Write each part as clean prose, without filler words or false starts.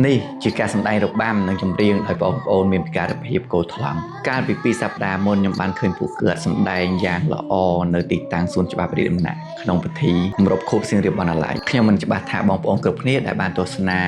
នេះជាការសម្ដែងរបាំនិងចម្រៀងដោយបងប្អូនមានពិការភាពគោលថ្លង់កាលពី2សប្តាហ៍មុនខ្ញុំបានឃើញពួកគាត់សម្ដែងយ៉ាងល្អនៅទីតាំងសួនច្បាររាជដំណាក់ក្នុងពិធីគម្រប់ខួបសៀងរាបបណ្ណាល័យខ្ញុំមិនច្បាស់ថាបងប្អូនគ្រប់គ្នាដែលបានទស្សនា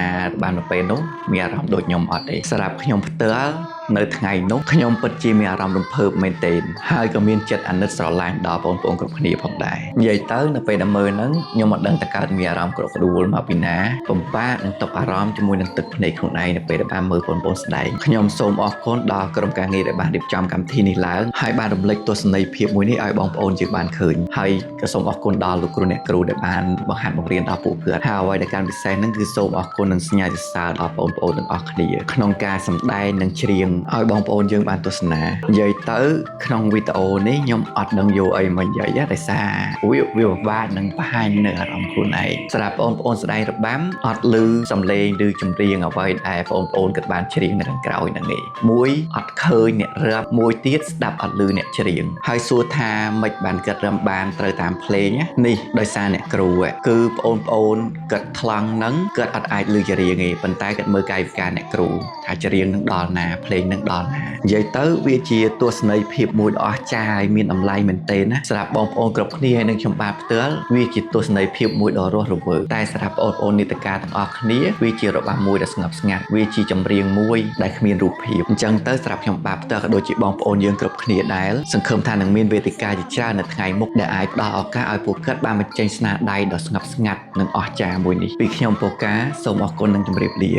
បាននៅពេលនោះមានអារម្មណ៍ដូចខ្ញុំអត់ទេសម្រាប់ខ្ញុំផ្ទាល់នៅថ្ងៃនោះខ្ញុំពិតជាមានអារម្មណ៍រំភើបមែនទែនហើយក៏មានចិត្តអាណិតស្រឡាញ់ដល់បងប្អូនគ្រប់គ្នាផងដែរនិយាយទៅនៅពេលដែលមើលហ្នឹងខ្ញុំមិនដឹងតើកើតមានអារម្មណ៍ក្រក់ក្ដួលមកពីណាបំផាកនឹងទុកអារម្មណ៍ជាមួយនឹងទឹកភ្នែកខ្លួនឯងនៅពេលដែលបានមើលបងប្អូនស្ដែងខ្ញុំសូមអរគុណដល់ក្រុមការងារដែលបានរៀបចំកម្មវិធីនេះឡើងហើយបានរំលេចទស្សនីយភាពមួយនេះឲ្យបងប្អូនយើងបានឃើញហើយក៏សូមអរគុណដល់លោកគ្រូអ្នកគ្រូដែលបានបង្ហាត់បង្រៀនដល់ពួកគាត់ហើយអ្វីដែលកាន់ពិសេសហ្នឹងគឺសូមអរគុណនិងសញ្ញាសរសើរដល់បងប្អូនទាំងអស់គ្នាក្នុងការសម្ដែងនិងច្រៀងឲ្យបងប្អូនយើងបានទស្សនានិយាយទៅក្នុងវីដេអូនេះខ្ញុំអត់ដឹងយកអីមកនិយាយដោយសារវាពិបាកនឹងបង្ហាញនៅអារម្មណ៍ខ្លួនឯងសម្រាប់បងប្អូនស្ដែងរបាំអត់ឮសំឡេងឬចម្រៀងអ្វីដែលបងប្អូនគាត់បានច្រៀងនៅខាងក្រោយហ្នឹងឯងមួយអត់ឃើញអ្នករឹបមួយទៀតស្ដាប់អត់ឮអ្នកច្រៀងហើយសួរថាមិនបានគាត់រឹមបានត្រូវតាមភ្លេងនេះដោយសារអ្នកគ្រូគឺបងប្អូនគាត់ថ្លង់ហ្នឹងគាត់អត់អាចឮច្រៀងទេប៉ុន្តែគាត់មើលកាយវិការអ្នកគ្រូថាច្រៀងនឹងដល់ណាភ្លេងនឹងដល់ណានិយាយទៅវាជាទស្សនីយភាពមួយដ៏អស្ចារ្យហើយមានតម្លៃមែនទែនណាសម្រាប់បងប្អូនគ្រប់គ្នាហើយនឹងខ្ញុំបាទផ្ទាល់វាជាទស្សនីយភាពមួយដ៏រស់រវើកតែសម្រាប់បងប្អូននេតការទាំងអស់គ្នាវាជារបាំមួយដ៏ស្ងប់ស្ងាត់វាជាចម្រៀងមួយដែលគ្មានរូបភាពអញ្ចឹងទៅសម្រាប់ខ្ញុំបាទផ្ទាល់ក៏ដូចជាបងប្អូនយើងគ្រប់គ្នាដែរសង្ឃឹមថានឹងមានវេទិកាជាច្រើននៅថ្ងៃមុខដែលអាចផ្ដល់ឱកាសឲ្យពួកគាត់បានបញ្ចេញស្នាដៃដ៏ស្ងប់ស្ងាត់និងអស្ចារ្យមួយនេះពីខ្ញុំពូកាសូមអរគុណនិងជម្រាបលា